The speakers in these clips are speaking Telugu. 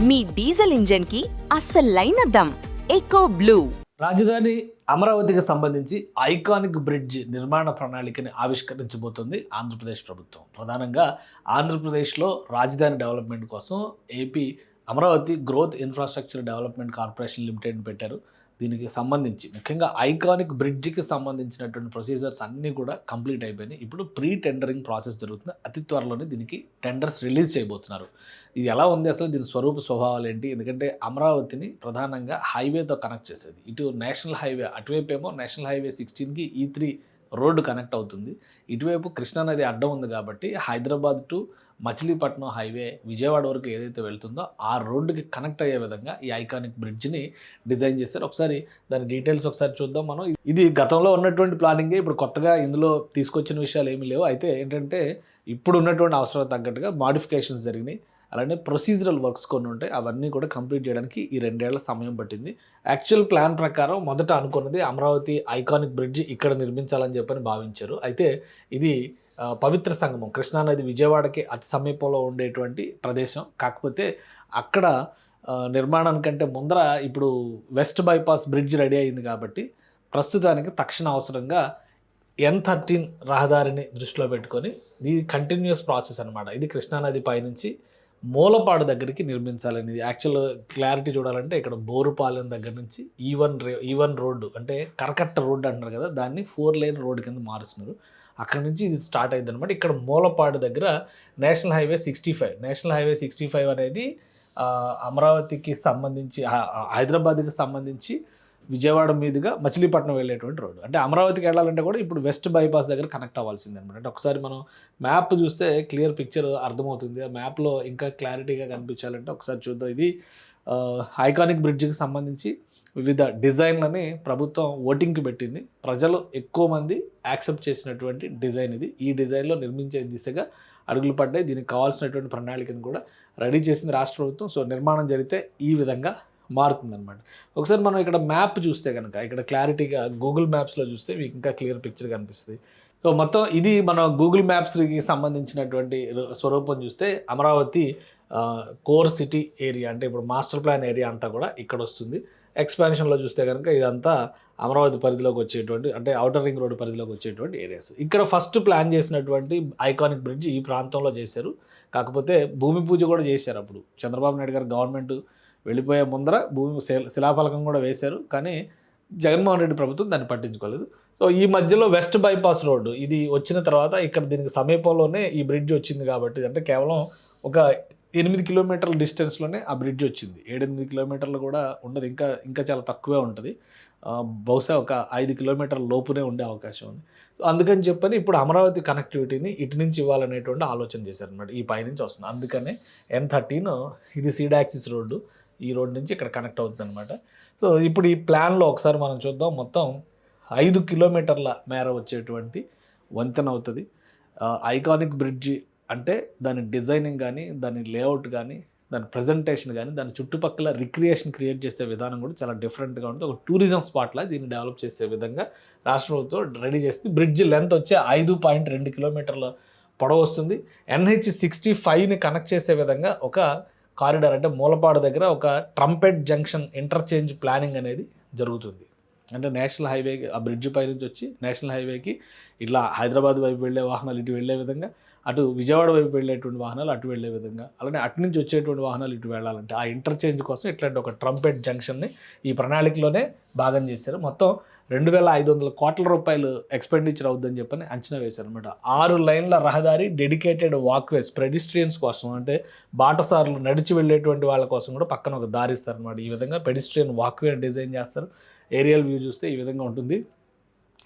మీ డీజిల్ ఇంజన్ కి అస్సలైన దమ్ ఎకో బ్లూ. రాజధాని అమరావతికి సంబంధించి ఐకానిక్ బ్రిడ్జ్ నిర్మాణ ప్రణాళికని ఆవిష్కరించబోతుంది ఆంధ్రప్రదేశ్ ప్రభుత్వం. ప్రధానంగా ఆంధ్రప్రదేశ్లో రాజధాని డెవలప్మెంట్ కోసం AP Amaravati growth infrastructure development corporation limited పెట్టారు. దీనికి సంబంధించి ముఖ్యంగా ఐకానిక్ బ్రిడ్జ్కి సంబంధించినటువంటి ప్రొసీజర్స్ అన్నీ కూడా కంప్లీట్ అయిపోయినాయి. ఇప్పుడు ప్రీ టెండరింగ్ ప్రాసెస్ జరుగుతుంది. అతి త్వరలోనే దీనికి టెండర్స్ రిలీజ్ చేయబోతున్నారు. ఇది ఎలా ఉంది, అసలు దీని స్వరూప స్వభావాలు ఏంటి? ఎందుకంటే అమరావతిని ప్రధానంగా హైవేతో కనెక్ట్ చేసేది. ఇటు నేషనల్ హైవే, అటువైపు ఏమో నేషనల్ హైవే 16కి E3 రోడ్డు కనెక్ట్ అవుతుంది. ఇటువైపు కృష్ణానది అడ్డం ఉంది కాబట్టి హైదరాబాద్ టు మచిలీపట్నం హైవే విజయవాడ వరకు ఏదైతే వెళ్తుందో ఆ రోడ్డుకి కనెక్ట్ అయ్యే విధంగా ఈ ఐకానిక్ బ్రిడ్జ్ని డిజైన్ చేశారు. ఒకసారి దాని డీటెయిల్స్ ఒకసారి చూద్దాం మనం. ఇది గతంలో ఉన్నటువంటి ప్లానింగే, ఇప్పుడు కొత్తగా ఇందులో తీసుకొచ్చిన విషయాలు ఏమీ లేవు. అయితే ఏంటంటే ఇప్పుడు ఉన్నటువంటి అవసరం తగ్గట్టుగా మాడిఫికేషన్స్ జరిగినాయి. అలానే ప్రొసీజరల్ వర్క్స్ కొన్ని ఉంటాయి, అవన్నీ కూడా కంప్లీట్ చేయడానికి ఈ 2 ఏళ్ల సమయం పట్టింది. యాక్చువల్ ప్లాన్ ప్రకారం మొదట అనుకున్నది అమరావతి ఐకానిక్ బ్రిడ్జ్ ఇక్కడ నిర్మించాలని చెప్పని భావించారు. అయితే ఇది పవిత్ర సంగమం, కృష్ణానది విజయవాడకి అతి సమీపంలో ఉండేటువంటి ప్రదేశం. కాకపోతే అక్కడ నిర్మాణానికంటే ముందర ఇప్పుడు వెస్ట్ బైపాస్ బ్రిడ్జ్ రెడీ అయింది కాబట్టి ప్రస్తుతానికి తక్షణ అవసరంగా N13 రహదారిని దృష్టిలో పెట్టుకొని ఇది కంటిన్యూస్ ప్రాసెస్ అనమాట. ఇది కృష్ణానది పైనుంచి మూలపాడు దగ్గరికి నిర్మించాలని. యాక్చువల్ క్లారిటీ చూడాలంటే ఇక్కడ బోరుపాలెం దగ్గర నుంచి E1 రోడ్డు, అంటే కరకట్ట రోడ్డు అంటారు కదా, దాన్ని 4 లేన్ రోడ్డు కింద మారుస్తున్నారు. అక్కడ నుంచి ఇది స్టార్ట్ అయింది అనమాట. ఇక్కడ మూలపాడు దగ్గర నేషనల్ హైవే 65 అనేది అమరావతికి సంబంధించి, హైదరాబాద్కి సంబంధించి విజయవాడ మీదుగా మచిలీపట్నం వెళ్ళేటువంటి రోడ్డు. అంటే అమరావతికి వెళ్ళాలంటే కూడా ఇప్పుడు వెస్ట్ బైపాస్ దగ్గర కనెక్ట్ అవ్వాల్సింది అనమాట. అంటే ఒకసారి మనం మ్యాప్ చూస్తే క్లియర్ పిక్చర్ అర్థమవుతుంది. ఆ మ్యాప్లో ఇంకా క్లారిటీగా కనిపించాలంటే ఒకసారి చూద్దాం. ఇది ఐకానిక్ బ్రిడ్జ్కి సంబంధించి వివిధ డిజైన్లని ప్రభుత్వం ఓటింగ్కి పెట్టింది. ప్రజలు ఎక్కువ మంది యాక్సెప్ట్ చేసినటువంటి డిజైన్ ఇది. ఈ డిజైన్లో నిర్మించే దిశగా అడుగులు పడ్డాయి. దీనికి కావాల్సినటువంటి ప్రణాళికను కూడా రెడీ చేసింది రాష్ట్ర ప్రభుత్వం. సో నిర్మాణం జరిగితే ఈ విధంగా మారుతుందన్నమాట. ఒకసారి మనం ఇక్కడ మ్యాప్ చూస్తే కనుక, ఇక్కడ క్లారిటీగా గూగుల్ మ్యాప్స్లో చూస్తే మీకు ఇంకా క్లియర్ పిక్చర్ కనిపిస్తుంది. సో మొత్తం ఇది మన గూగుల్ మ్యాప్స్కి సంబంధించినటువంటి స్వరూపం చూస్తే అమరావతి కోర్ సిటీ ఏరియా, అంటే ఇప్పుడు మాస్టర్ ప్లాన్ ఏరియా అంతా కూడా ఇక్కడ వస్తుంది. ఎక్స్పాన్షన్లో చూస్తే కనుక ఇదంతా అమరావతి పరిధిలోకి వచ్చేటువంటి, అంటే ఔటర్ రింగ్ రోడ్డు పరిధిలోకి వచ్చేటువంటి ఏరియాస్. ఇక్కడ ఫస్ట్ ప్లాన్ చేసినటువంటి ఐకానిక్ బ్రిడ్జ్ ఈ ప్రాంతంలో చేశారు. కాకపోతే భూమి పూజ కూడా చేశారు. అప్పుడు చంద్రబాబు నాయుడు గారు గవర్నమెంట్ వెళ్ళిపోయే ముందర భూమి శిలాఫలకం కూడా వేశారు. కానీ జగన్మోహన్ రెడ్డి ప్రభుత్వం దాన్ని పట్టించుకోలేదు. సో ఈ మధ్యలో వెస్ట్ బైపాస్ రోడ్డు ఇది వచ్చిన తర్వాత ఇక్కడ దీనికి సమీపంలోనే ఈ బ్రిడ్జ్ వచ్చింది కాబట్టి, అంటే కేవలం ఒక 8 కిలోమీటర్ల డిస్టెన్స్లోనే ఆ బ్రిడ్జ్ వచ్చింది. 7-8 కిలోమీటర్లు కూడా ఉండదు, ఇంకా చాలా తక్కువే ఉంటుంది. బహుశా ఒక 5 కిలోమీటర్ల లోపునే ఉండే అవకాశం ఉంది. అందుకని చెప్పని ఇప్పుడు అమరావతి కనెక్టివిటీని ఇటు నుంచి ఇవ్వాలనేటువంటి ఆలోచన చేశారనమాట. ఈ పైనుంచి వస్తుంది. అందుకనే N13 ఇది సీడాక్సిస్ రోడ్డు, ఈ రోడ్ నుంచి ఇక్కడ కనెక్ట్ అవుతుంది అనమాట. సో ఇప్పుడు ఈ ప్లాన్లో ఒకసారి మనం చూద్దాం. మొత్తం 5 కిలోమీటర్ల మేర వచ్చేటువంటి వంతెన అవుతుంది. ఐకానిక్ బ్రిడ్జి అంటే దాని డిజైనింగ్ కానీ, దాని లేఅవుట్ కానీ, దాని ప్రజెంటేషన్ కానీ, దాని చుట్టుపక్కల రిక్రియేషన్ క్రియేట్ చేసే విధానం కూడా చాలా డిఫరెంట్గా ఉంటుంది. ఒక టూరిజం స్పాట్లా దీన్ని డెవలప్ చేసే విధంగా రాష్ట్ర ప్రభుత్వం రెడీ చేస్తుంది. బ్రిడ్జ్ లెంత్ వచ్చే 5.2 కిలోమీటర్ల పొడవు వస్తుంది. NH65ని కనెక్ట్ చేసే విధంగా ఒక కారిడార్, అంటే మూలపాడు దగ్గర ఒక ట్రంపెట్ జంక్షన్ ఇంటర్చేంజ్ ప్లానింగ్ అనేది జరుగుతుంది. అంటే నేషనల్ హైవే ఆ బ్రిడ్జ్ పై నుంచి వచ్చి నేషనల్ హైవేకి ఇట్లా హైదరాబాద్ వైపు వెళ్ళే వాహనాలు ఇటు వెళ్ళే విధంగా, అటు విజయవాడ వైపు వెళ్ళేటువంటి వాహనాలు అటు వెళ్ళే విధంగా, అలానే అటు నుంచి వచ్చేటువంటి వాహనాలు ఇటు వెళ్ళాలంటే ఆ ఇంటర్చేంజ్ కోసం ఇట్లాంటి ఒక ట్రంపెట్ జంక్షన్ని ఈ ప్రణాళికలోనే భాగం చేశారు. మొత్తం 2,500 కోట్ల రూపాయలు ఎక్స్పెండిచర్ అవుతుందని చెప్పని అంచనా వేశారు అనమాట. 6 లైన్ల రహదారి, డెడికేటెడ్ వాక్వేస్ పెడిస్ట్రియన్స్ కోసం, అంటే బాటసార్లు నడిచి వెళ్ళేటువంటి వాళ్ళ కోసం కూడా పక్కన ఒక దారి ఇస్తారనమాట. ఈ విధంగా పెడిస్ట్రియన్ వాక్వే డిజైన్ చేస్తారు. ఏరియల్ వ్యూ చూస్తే ఈ విధంగా ఉంటుంది.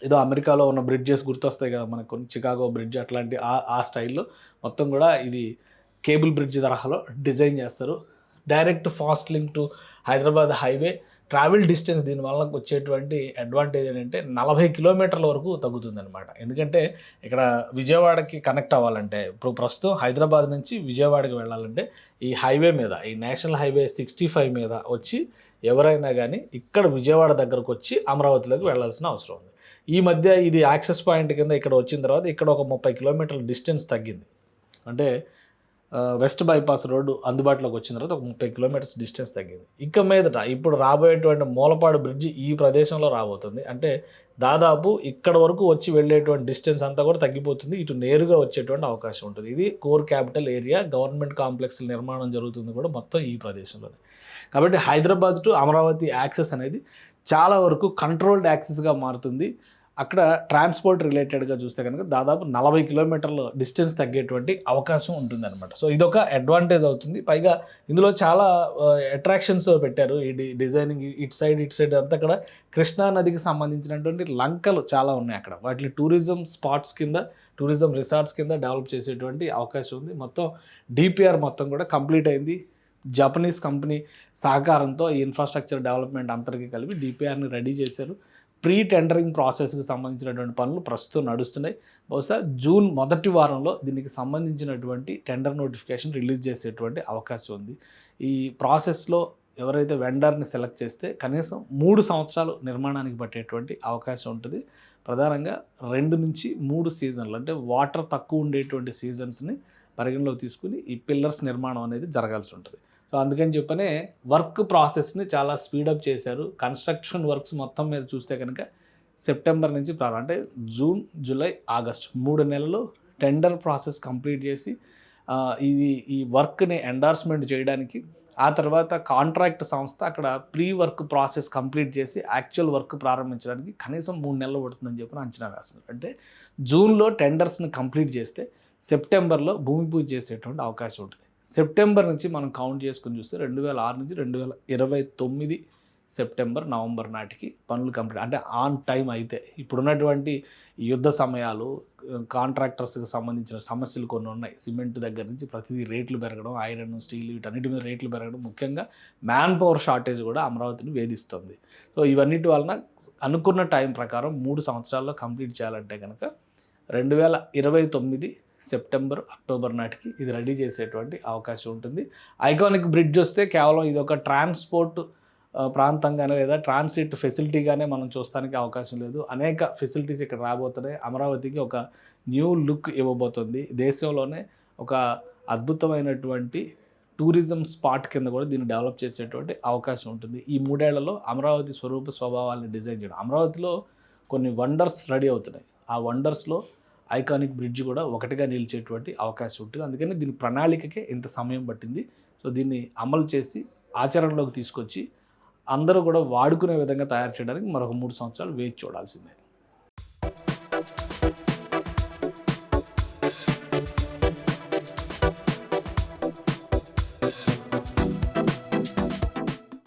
ఏదో అమెరికాలో ఉన్న బ్రిడ్జెస్ గుర్తొస్తాయి కదా మనకు, కొన్ని చికాగో బ్రిడ్జ్ అట్లాంటి ఆ స్టైల్లో మొత్తం కూడా ఇది కేబుల్ బ్రిడ్జ్ తరహాలో డిజైన్ చేస్తారు. Direct fast link to Hyderabad highway, travel distance దీనివల్ల వచ్చేటువంటి అడ్వాంటేజ్ ఏంటంటే 40 కిలోమీటర్ల వరకు తగ్గుతుంది అనమాట. ఎందుకంటే ఇక్కడ విజయవాడకి కనెక్ట్ అవ్వాలంటే, ఇప్పుడు ప్రస్తుతం హైదరాబాద్ నుంచి విజయవాడకి వెళ్ళాలంటే ఈ హైవే మీద, ఈ నేషనల్ హైవే 65 మీద వచ్చి ఎవరైనా కానీ ఇక్కడ విజయవాడ దగ్గరకు వచ్చి అమరావతిలోకి వెళ్ళాల్సిన అవసరం ఉంది. ఈ మధ్య ఇది యాక్సెస్ పాయింట్ కింద ఇక్కడ వచ్చిన తర్వాత ఇక్కడ ఒక 30 కిలోమీటర్ల డిస్టెన్స్ తగ్గింది. అంటే వెస్ట్ బైపాస్ రోడ్డు అందుబాటులోకి వచ్చిన తర్వాత ఒక 30 కిలోమీటర్స్ డిస్టెన్స్ తగ్గింది. ఇక మీదట ఇప్పుడు రాబోయేటువంటి మూలపాడు బ్రిడ్జి ఈ ప్రదేశంలో రాబోతుంది. అంటే దాదాపు ఇక్కడ వరకు వచ్చి వెళ్ళేటువంటి డిస్టెన్స్ అంతా కూడా తగ్గిపోతుంది. ఇటు నేరుగా వచ్చేటువంటి అవకాశం ఉంటుంది. ఇది core capital area, government complex నిర్మాణం జరుగుతుంది కూడా మొత్తం ఈ ప్రదేశంలోనే. కాబట్టి హైదరాబాద్ టు అమరావతి యాక్సెస్ అనేది చాలా వరకు కంట్రోల్డ్ యాక్సెస్గా మారుతుంది. అక్కడ ట్రాన్స్పోర్ట్ రిలేటెడ్గా చూస్తే కనుక దాదాపు 40 కిలోమీటర్ల డిస్టెన్స్ తగ్గేటువంటి అవకాశం ఉంటుందన్నమాట. సో ఇదొక అడ్వాంటేజ్ అవుతుంది. పైగా ఇందులో చాలా అట్రాక్షన్స్ పెట్టారు. ఈ డిజైనింగ్ ఇటు సైడ్ అంతా అక్కడ కృష్ణా నదికి సంబంధించినటువంటి లంకలు చాలా ఉన్నాయి అక్కడ. వాటిని టూరిజం స్పాట్స్ కింద, టూరిజం రిసార్ట్స్ కింద డెవలప్ చేసేటువంటి అవకాశం ఉంది. మొత్తం డిపిఆర్ మొత్తం కూడా కంప్లీట్ అయింది. జపనీస్ కంపెనీ సహకారంతో ఈ ఇన్ఫ్రాస్ట్రక్చర్ డెవలప్మెంట్ అంతటికీ కలిపి డిపిఆర్ని రెడీ చేశారు. ప్రీ టెండరింగ్ ప్రాసెస్కి సంబంధించినటువంటి పనులు ప్రస్తుతం నడుస్తున్నాయి. బహుశా జూన్ మొదటి వారంలో దీనికి సంబంధించినటువంటి టెండర్ నోటిఫికేషన్ రిలీజ్ చేసేటువంటి అవకాశం ఉంది. ఈ ప్రాసెస్లో ఎవరైతే వెండర్ని సెలెక్ట్ చేస్తే కనీసం 3 సంవత్సరాలు నిర్మాణానికి పట్టేటువంటి అవకాశం ఉంటుంది. ప్రధానంగా 2 నుంచి 3 సీజన్లు, అంటే వాటర్ తక్కువ ఉండేటువంటి సీజన్స్ని పరిగణలోకి తీసుకుని ఈ పిల్లర్స్ నిర్మాణం అనేది జరగాల్సి ఉంటుంది. సో అందుకని చెప్పనే వర్క్ ప్రాసెస్ని చాలా స్పీడప్ చేశారు. కన్స్ట్రక్షన్ వర్క్స్ మొత్తం మీద చూస్తే కనుక సెప్టెంబర్ నుంచి ప్రారంభం, అంటే జూన్, జూలై, ఆగస్ట్ 3 నెలలు టెండర్ ప్రాసెస్ కంప్లీట్ చేసి ఈ వర్క్ని ఎండార్స్మెంట్ చేయడానికి, ఆ తర్వాత కాంట్రాక్ట్ సంస్థ అక్కడ ప్రీ వర్క్ ప్రాసెస్ కంప్లీట్ చేసి యాక్చువల్ వర్క్ ప్రారంభించడానికి కనీసం 3 నెలలు పడుతుందని చెప్పి అంచనా వేస్తున్నారు. అంటే జూన్లో టెండర్స్ని కంప్లీట్ చేస్తే సెప్టెంబర్లో భూమి పూజ చేసేటువంటి అవకాశం ఉంటుంది. సెప్టెంబర్ నుంచి మనం కౌంట్ చేసుకుని చూస్తే 2006 నుంచి 2029 సెప్టెంబర్, నవంబర్ నాటికి పనులు కంప్లీట్, అంటే ఆన్ టైం అయితే. ఇప్పుడున్నటువంటి యుద్ధ సమయాలు, కాంట్రాక్టర్స్కి సంబంధించిన సమస్యలు కొన్ని ఉన్నాయి. సిమెంట్ దగ్గర నుంచి ప్రతిదీ రేట్లు పెరగడం, ఐరన్, స్టీల్ వీటన్నిటి మీద రేట్లు పెరగడం, ముఖ్యంగా మ్యాన్ పవర్ షార్టేజ్ కూడా అమరావతిని వేధిస్తుంది. సో ఇవన్నిటి వలన అనుకున్న టైం ప్రకారం 3 సంవత్సరాల్లో కంప్లీట్ చేయాలంటే కనుక 2029 సెప్టెంబర్, అక్టోబర్ నాటికి ఇది రెడీ చేసేటువంటి అవకాశం ఉంటుంది. ఐకానిక్ బ్రిడ్జ్ వస్తే కేవలం ఇది ఒక ట్రాన్స్పోర్ట్ ప్రాంతంగానే లేదా ట్రాన్సిట్ ఫెసిలిటీగానే మనం చూస్తానికి అవకాశం లేదు. అనేక ఫెసిలిటీస్ ఇక్కడ రాబోతున్నాయి. అమరావతికి ఒక న్యూ లుక్ ఇవ్వబోతుంది. దేశంలోనే ఒక అద్భుతమైనటువంటి టూరిజం స్పాట్ కింద కూడా దీన్ని డెవలప్ చేసేటువంటి అవకాశం ఉంటుంది. ఈ 3 ఏళ్లలో అమరావతి స్వరూప స్వభావాలను డిజైన్ చేయడం, అమరావతిలో కొన్ని వండర్స్ రెడీ అవుతున్నాయి. ఆ వండర్స్లో ఐకానిక్ బ్రిడ్జ్ కూడా ఒకటిగా నిలిచేటువంటి అవకాశం ఉంటుంది. అందుకని దీని ప్రణాళికకే ఇంత సమయం పట్టింది. సో దీన్ని అమలు చేసి ఆచరణలోకి తీసుకొచ్చి అందరూ కూడా వాడుకునే విధంగా తయారు చేయడానికి మరొక 3 సంవత్సరాలు వేచి చూడాల్సిందే.